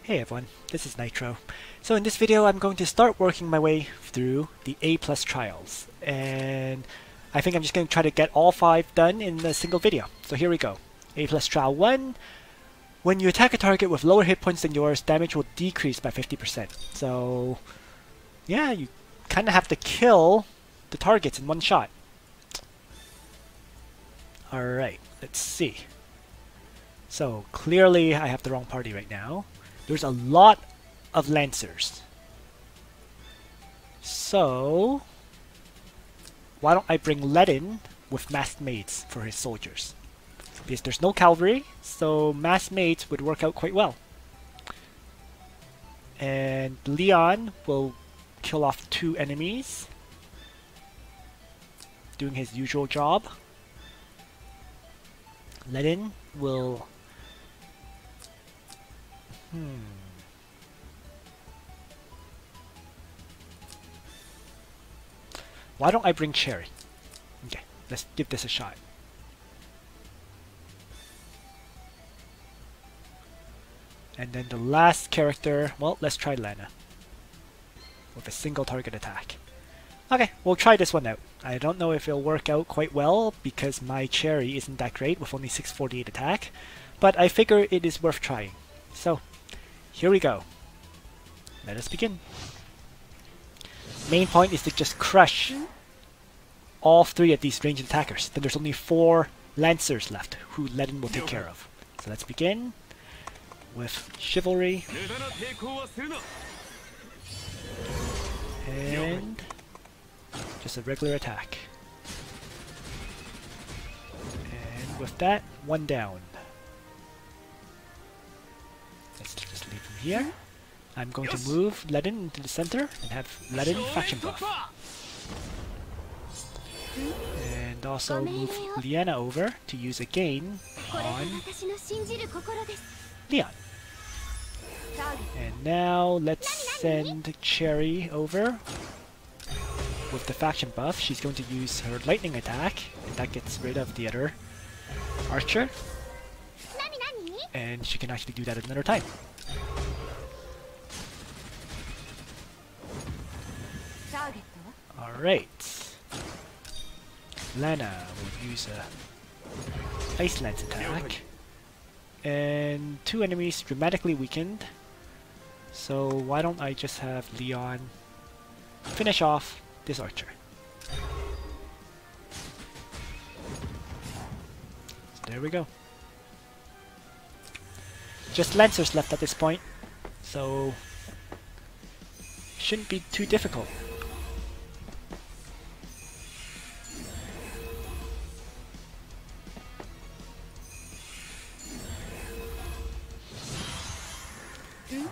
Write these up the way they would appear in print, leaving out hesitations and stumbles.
Hey everyone, this is Nitro. So in this video I'm going to start working my way through the A+ trials, and I think I'm just going to try to get all 5 done in a single video. So here we go. A+ trial 1. When you attack a target with lower hit points than yours, damage will decrease by 50%. So yeah, you kind of have to kill the targets in one shot. Alright, let's see. So clearly I have the wrong party right now. There's a lot of Lancers. So why don't I bring Ledin with masked maids for his soldiers? Because there's no cavalry, so masked maids would work out quite well. And Leon will kill off 2 enemies, doing his usual job. Ledin will... Why don't I bring Cherry? Okay, let's give this a shot. And then the last character, well, let's try Lana with a single target attack. Okay, we'll try this one out. I don't know if it'll work out quite well because my Cherry isn't that great with only 648 attack, but I figure it is worth trying. So, here we go. Let us begin. Main point is to just crush all 3 of these ranged attackers. Then there's only 4 Lancers left who Ledin will take care of. So let's begin with Chivalry. And just a regular attack. And with that, 1 down. Let's just leave him here. I'm going to move Ledin into the center and have Ledin faction buff. And also move Liana over to use again on Leon. And now let's send Cherry over with the faction buff. She's going to use her lightning attack, and that gets rid of the other archer. And she can actually do that another time. Alright. Lana will use a Ice Lance attack. And 2 enemies dramatically weakened. So why don't I just have Leon finish off this archer. So there we go. Just Lancers left at this point, so shouldn't be too difficult.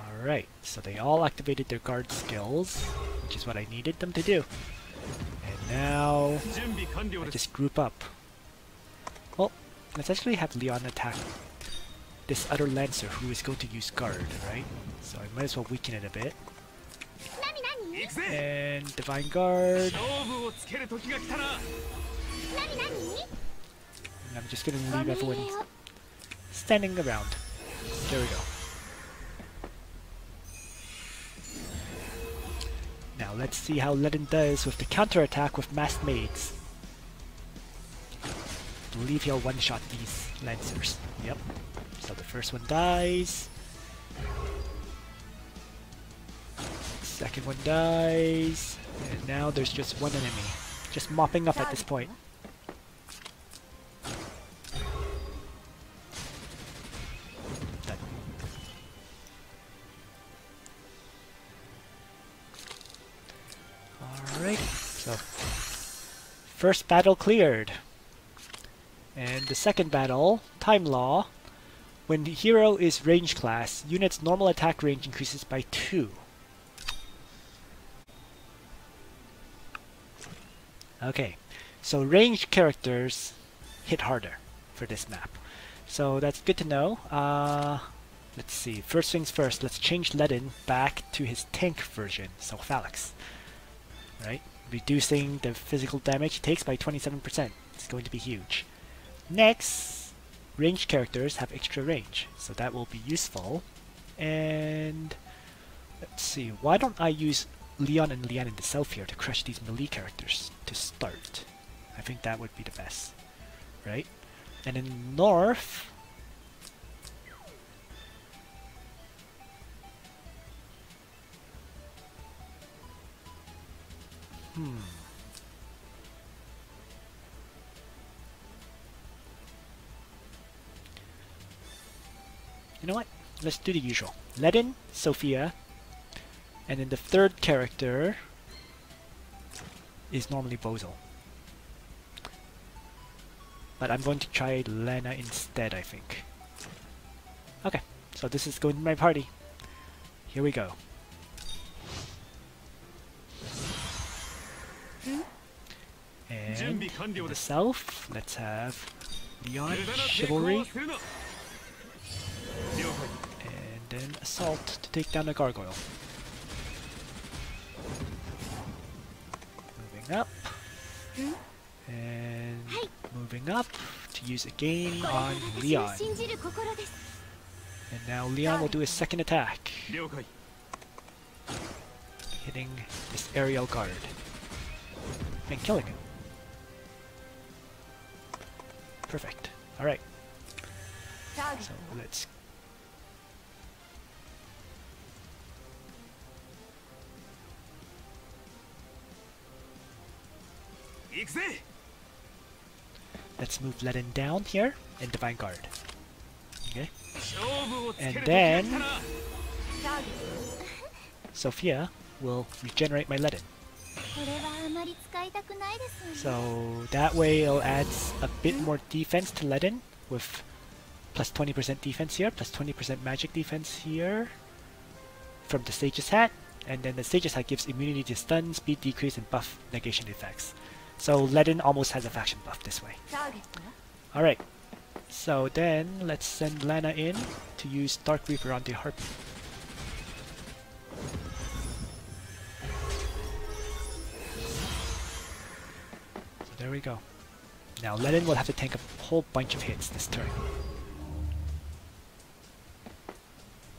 Alright, so they all activated their guard skills, which is what I needed them to do. And now, I just group up. Well, let's actually have Leon attack this other Lancer who is going to use guard, right? So I might as well weaken it a bit. And Divine Guard. And I'm just gonna leave everyone standing around. There we go. Now let's see how Ledin does with the counter-attack with masked maids. I believe he'll one-shot these Lancers. Yep. So the first one dies. Second one dies. And now there's just 1 enemy. Just mopping up at this point. Done. Alright, so first battle cleared. And the second battle, Time Law. When the hero is range class, unit's normal attack range increases by 2. Okay, so ranged characters hit harder for this map. So that's good to know. Let's see, first things first, let's change Ledin back to his tank version, so Phalanx. Right? Reducing the physical damage he takes by 27%. It's going to be huge. Next, ranged characters have extra range, so that will be useful. And let's see, why don't I use Leon and Lian in the south here to crush these melee characters to start? I think that would be the best, right? And in the north, you know what? Let's do the usual. Ledin, Sophia, and then the third character is normally Bozel. But I'm going to try Lena instead, I think. Okay, so this is going to my party. Here we go. And in the south, let's have Leon, Chivalry, and then Assault to take down a Gargoyle. Moving up, and moving up to use again on Leon. And now Leon will do his second attack, hitting this aerial guard and killing him. Perfect. Alright. So let's... Let's move Ledin down here and Divine Guard. Okay. And then Sophia will regenerate my Ledin. So that way it'll add a bit more defense to Ledin with plus 20% defense here, plus 20% magic defense here from the Sage's Hat, and then the Sage's Hat gives immunity to stun, speed decrease, and buff negation effects. So Ledin almost has a faction buff this way. Alright, so then let's send Lana in to use Dark Reaper on the Harpy. There we go. Now Ledin will have to tank a whole bunch of hits this turn.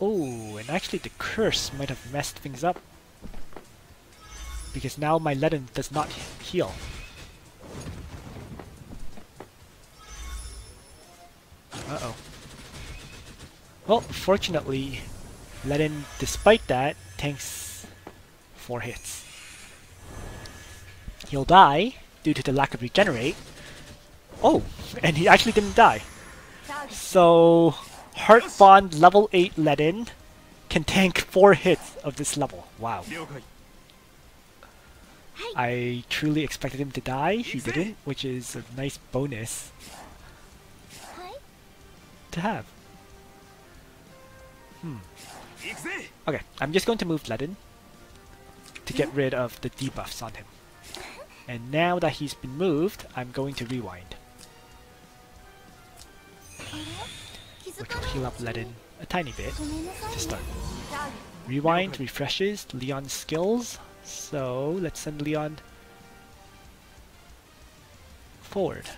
Oh, and actually the curse might have messed things up. Because now my Ledin does not heal. Uh-oh. Well, fortunately, Ledin, despite that, tanks 4 hits. He'll die due to the lack of regenerate. Oh, and he actually didn't die. So, Heart Bond level 8 Ledin can tank 4 hits of this level. Wow. I truly expected him to die. He didn't, which is a nice bonus to have. Okay, I'm just going to move Ledin to get rid of the debuffs on him. And now that he's been moved, I'm going to rewind, which will heal up Ledin a tiny bit to start. Rewind refreshes Leon's skills, so let's send Leon forward.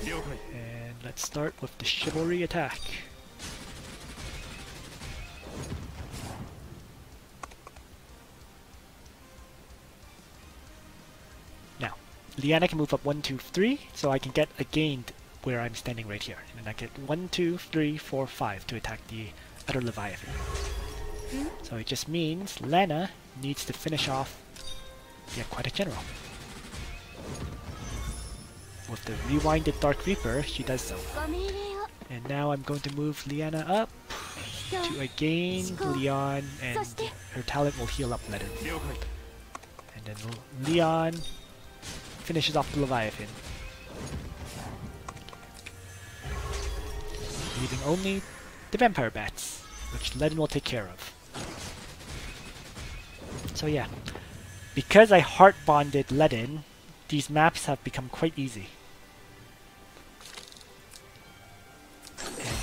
And let's start with the Chivalry attack. Now, Liana can move up 1, 2, 3, so I can get a gain where I'm standing right here. And then I get 1, 2, 3, 4, 5 to attack the other Leviathan. So it just means Lana needs to finish off the Aquatic General. With the rewinded Dark Reaper, she does so. And now I'm going to move Liana up to again Leon, and her talent will heal up Ledin. And then Leon finishes off the Leviathan, leaving only the Vampire Bats, which Ledin will take care of. So yeah, because I heart bonded Ledin, these maps have become quite easy. And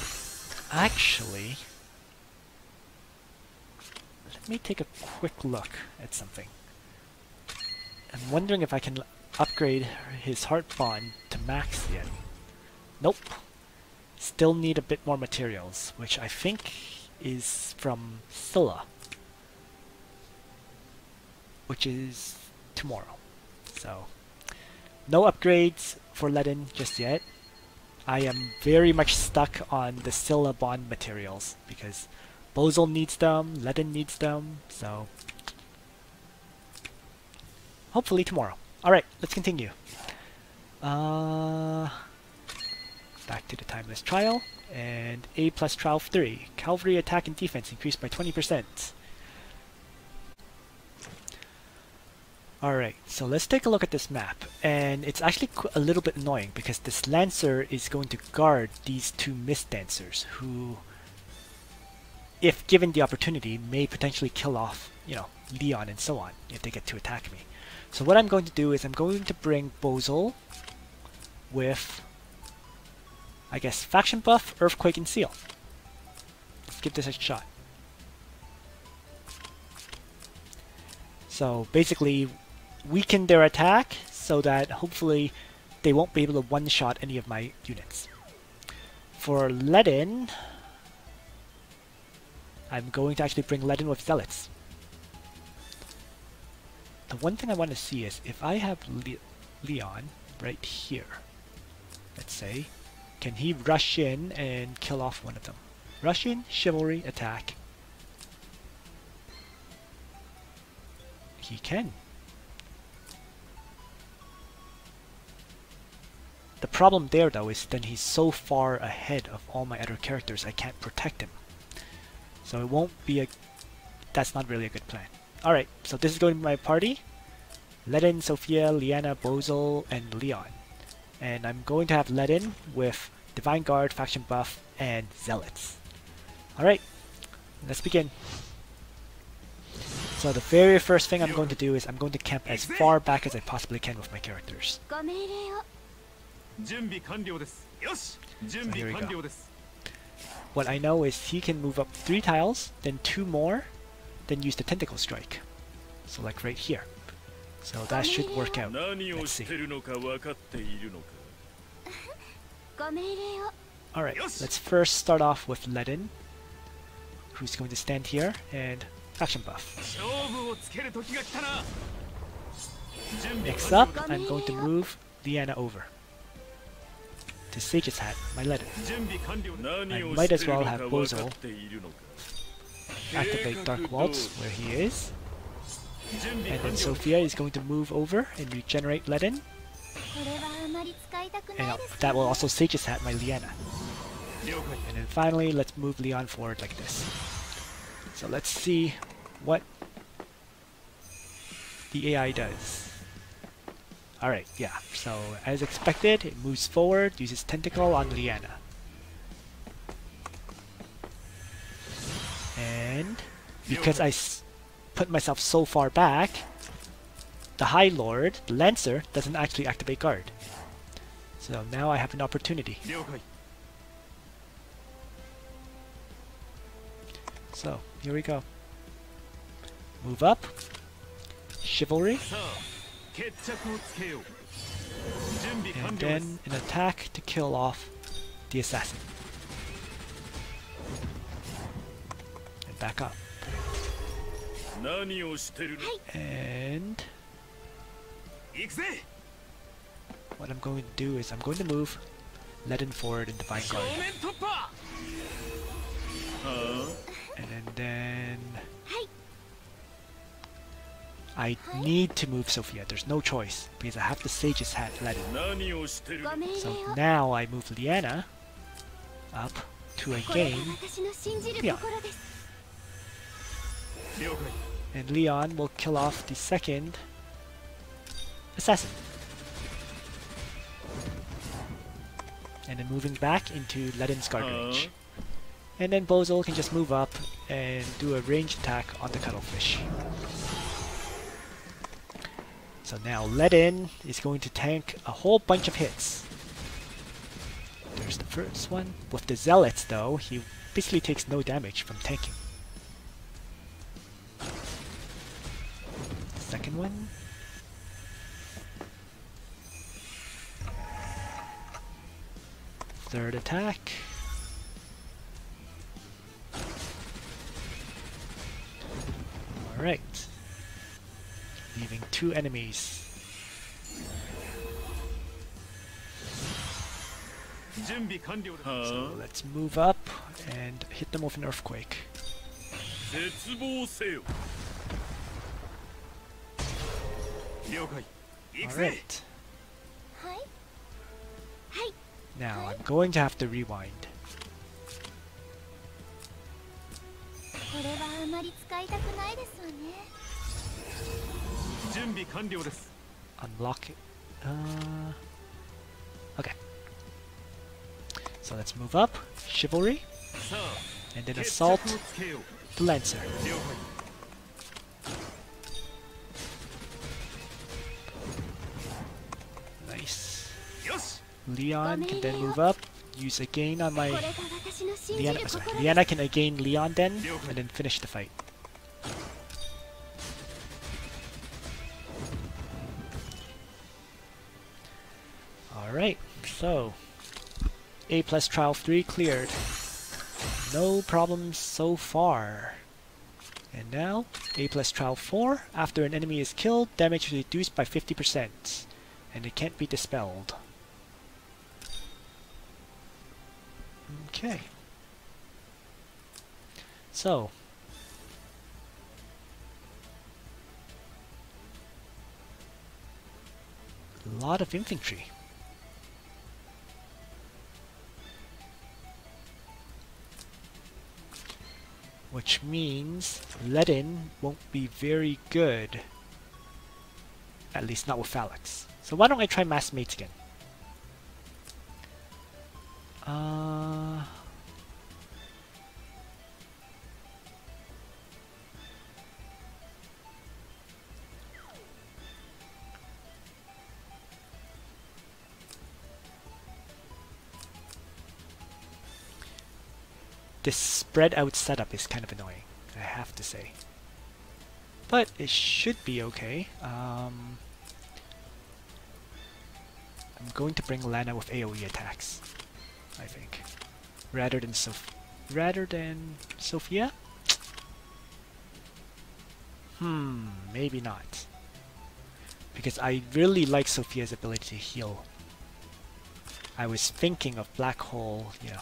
actually, let me take a quick look at something. I'm wondering if I can upgrade his heart bond to max yet. Nope. still need a bit more materials, which I think is from Scylla, which is tomorrow. So no upgrades for Ledin just yet. I am very much stuck on the Scylla bond materials because Bozal needs them, Ledin needs them, so hopefully tomorrow. Alright, let's continue. Back to the Timeless Trial, and A plus Trial 3. Cavalry attack and defense increased by 20%. Alright, so let's take a look at this map, and it's actually a little bit annoying because this Lancer is going to guard these two Mist Dancers who, if given the opportunity, may potentially kill off, you know, Leon and so on if they get to attack me. So what I'm going to do is I'm going to bring Bozal with, I guess, Faction Buff, Earthquake, and Seal. Let's give this a shot. So basically, weaken their attack so that hopefully they won't be able to one-shot any of my units. For Ledin, I'm going to actually bring Ledin with Zealots. The one thing I want to see is if I have Leon right here, let's say, can he rush in and kill off one of them? Rush in, Chivalry, attack. He can. The problem there though is then he's so far ahead of all my other characters I can't protect him. So it won't be a... that's not really a good plan. Alright, so this is going to be my party. Ledin, Sophia, Liana, Bozal, and Leon. And I'm going to have Ledin with Divine Guard, Faction Buff, and Zealots. Alright, let's begin. So the very first thing I'm going to do is I'm going to camp as far back as I possibly can with my characters. So here we go. What I know is he can move up 3 tiles, then 2 more, then use the Tentacle Strike. So like right here. So that should work out. Let's see. Alright, let's first start off with Ledin, who's going to stand here, and Faction Buff. Next up, I'm going to move Liana over to Sage's Hat, my Ledin. I might as well have Bozal activate Dark Waltz where he is. And then Sophia is going to move over and regenerate Ledin. And that will also Sage's Hat my Liana. And then finally, let's move Leon forward like this. So let's see what the AI does. Alright, yeah, so as expected, it moves forward, uses Tentacle on Liana. And because I put myself so far back, the High Lord, the Lancer, doesn't actually activate guard. So now I have an opportunity. So, here we go. Move up. Chivalry. And then an attack to kill off the assassin. And back up. And what I'm going to do is I'm going to move Ledin forward in Divine Guard. And then I need to move Sophia. There's no choice because I have to Sage's Hat Ledin. So now I move Liana up to again Leon. And Leon will kill off the second assassin. And then moving back into Ledin's guard range. And then Bozal can just move up and do a ranged attack on the Cuttlefish. So now Ledin is going to tank a whole bunch of hits. There's the first one. With the Zealots though, he basically takes no damage from tanking. Second one. Third attack. Alright. Leaving 2 enemies. So let's move up and hit them with an earthquake. Alright. Now I'm going to have to rewind. Unlock it. Okay. So let's move up. Chivalry. And then assault the Lancer. Nice. Leon can then move up. Use again on my Liana. Sorry, Liana can again Leon then, and then finish the fight. Alright, so A+ Trial 3 cleared. No problems so far. And now, A+ Trial 4. After an enemy is killed, damage is reduced by 50%. And it can't be dispelled. Okay. So. A lot of infantry. Which means Ledin won't be very good. At least not with Alex. So why don't I try Mass Mates again? This spread out setup is kind of annoying, I have to say. But it should be okay. I'm going to bring Lana with AoE attacks, I think. Rather than Sophia? Maybe not. Because I really like Sophia's ability to heal. I was thinking of Black Hole, you know,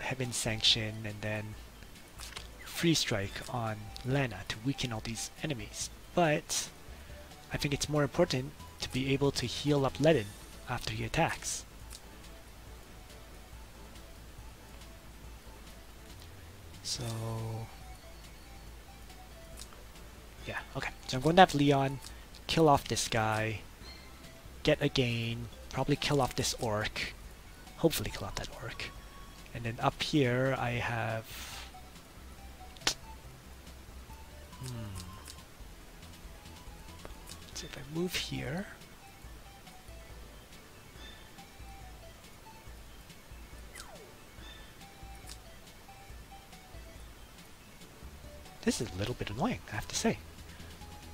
Heaven Sanction, and then Free Strike on Lana to weaken all these enemies. But I think it's more important to be able to heal up Ledin after he attacks. So yeah, okay. So I'm going to have Leon kill off this guy, get a gain, probably kill off this orc, hopefully kill off that orc. And then up here I have so if I move here, this is a little bit annoying, I have to say,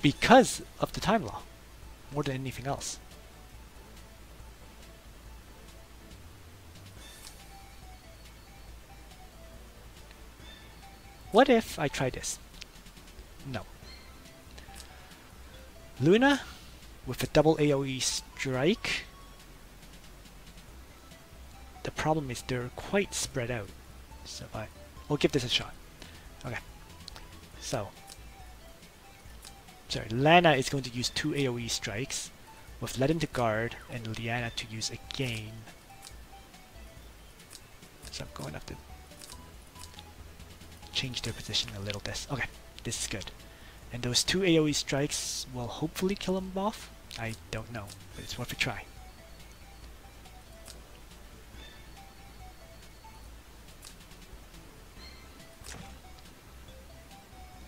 because of the time law more than anything else. What if I try this? No. Luna with a double AoE strike. The problem is they're quite spread out. So we'll give this a shot. Okay. So. Sorry, Lana is going to use 2 AoE strikes with Ledin to guard and Liana to use again. So I'm going to have to change their position a little bit. Okay, this is good. And those 2 AoE strikes will hopefully kill him off. I don't know, but it's worth a try.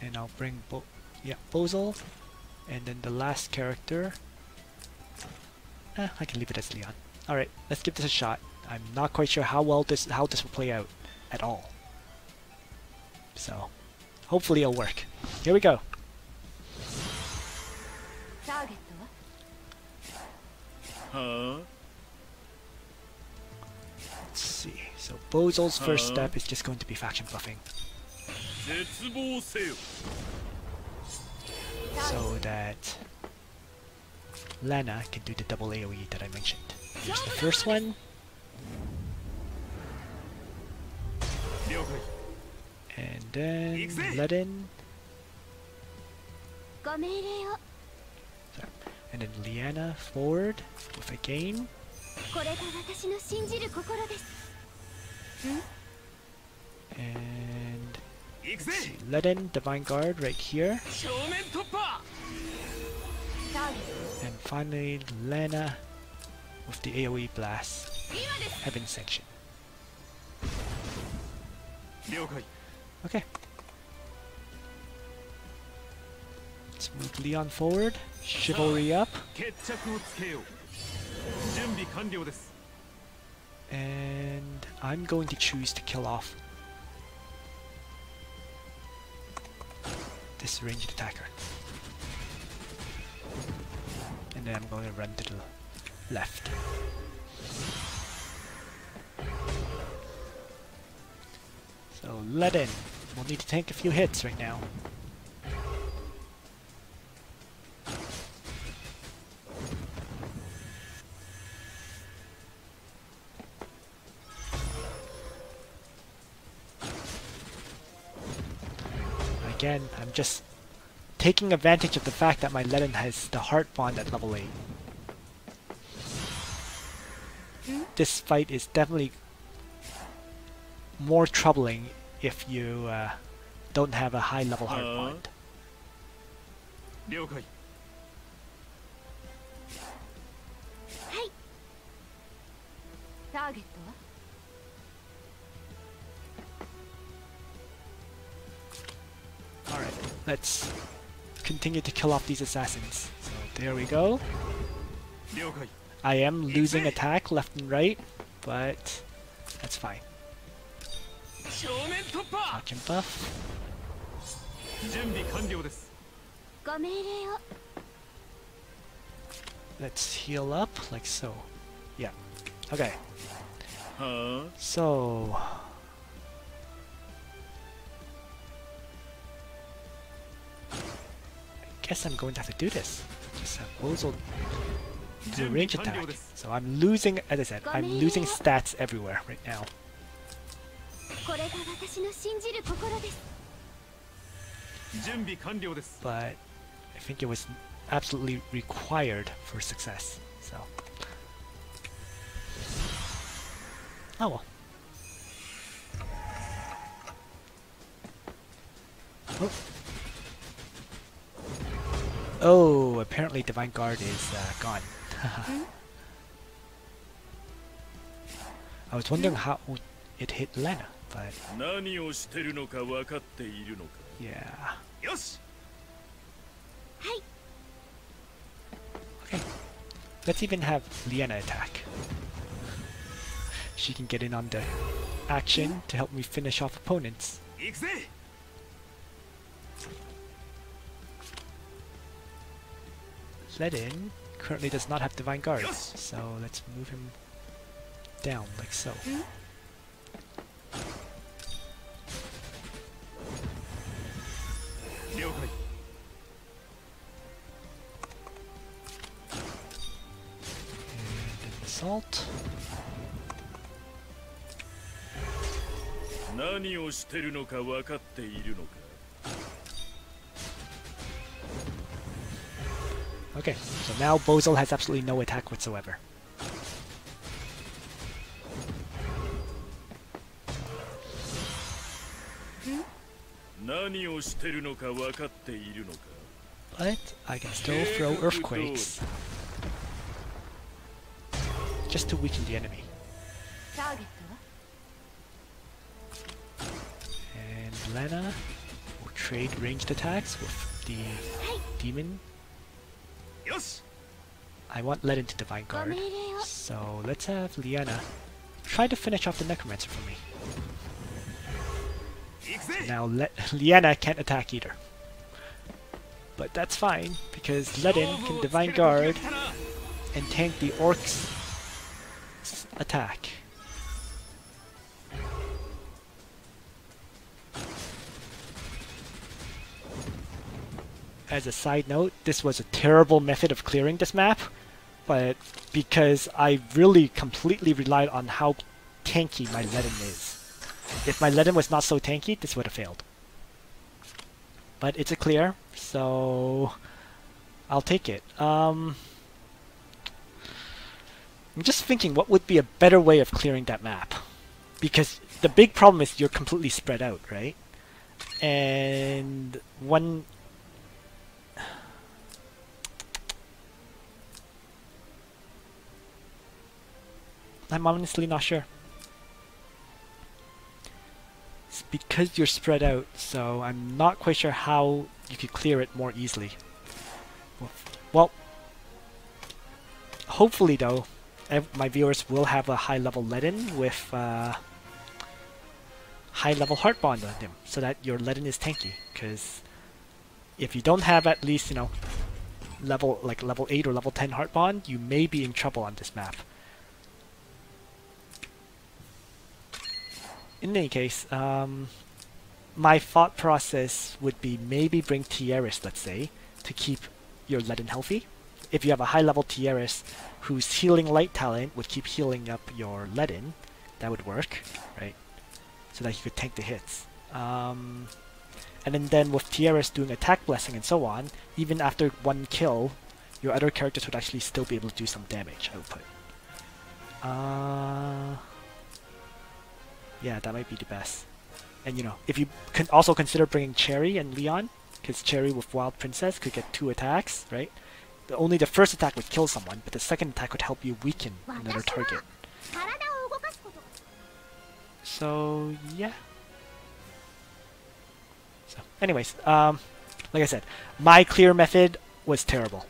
And I'll bring Bozel, and then the last character. I can leave it as Leon. All right, let's give this a shot. I'm not quite sure how this will play out at all. So, hopefully it'll work. Here we go. Let's see. So Bozel's first step is just going to be faction buffing. so that Lana can do the double AoE that I mentioned. Here's the first one. And then Ledin. And then Liana forward with a gain. And see, Ledin, Divine Guard right here. And finally Lana with the AoE blast. Heaven Sanction. Okay. Let's move Leon forward. Chivalry up. And I'm going to choose to kill off this ranged attacker. And then I'm going to run to the left. So Ledin, we'll need to take a few hits right now. Again, I'm just taking advantage of the fact that my Ledin has the heart bond at level 8. This fight is definitely more troubling if you don't have a high level heart bond. Alright, let's continue to kill off these assassins. So there we go. I am losing attack left and right, but that's fine. Dodge and buff. Let's heal up like so. Yeah. Okay. So I guess I'm going to have to do this. Just have Bozo do a range attack. So I'm losing, as I said, I'm losing stats everywhere right now. But I think it was absolutely required for success. So oh well. Oh. Oh, apparently Divine Guard is gone. I was wondering how it hit Lana, but yeah. Okay, let's even have Liana attack. She can get in on the action to help me finish off opponents. Ledin currently does not have Divine Guard, so let's move him down like so. And an assault. Okay, so now Bozo has absolutely no attack whatsoever. But I can still throw Earthquakes just to weaken the enemy. And Lana will trade ranged attacks with the demon. I want Ledin to Divine Guard, so let's have Liana try to finish off the Necromancer for me. Now Liana can't attack either. But that's fine, because Ledin can Divine Guard and tank the Orc's attack. as a side note, this was a terrible method of clearing this map, but because I really completely relied on how tanky my Ledin is. If my Ledin was not so tanky, this would have failed. But it's a clear, so I'll take it. I'm just thinking what would be a better way of clearing that map. Because the big problem is you're completely spread out, right? And one... I'm honestly not sure. It's because you're spread out, so I'm not quite sure how you could clear it more easily. Well, hopefully though, my viewers will have a high-level Ledin with high-level Heart Bond on him, so that your Ledin is tanky. Because if you don't have at least, you know, level 8 or level 10 Heart Bond, you may be in trouble on this map. In any case, my thought process would be maybe bring Tieris, let's say, to keep your Ledin healthy. If you have a high-level Tieris whose healing light talent would keep healing up your Ledin, that would work, right? So that you could tank the hits. And then with Tieris doing attack blessing and so on, even after one kill, your other characters would actually still be able to do some damage output. Yeah, that might be the best. And you know, if you can also consider bringing Cherry and Leon, because Cherry with Wild Princess could get 2 attacks, right? Only the first attack would kill someone, but the second attack would help you weaken another target. So, yeah. So, anyways, like I said, my clear method was terrible.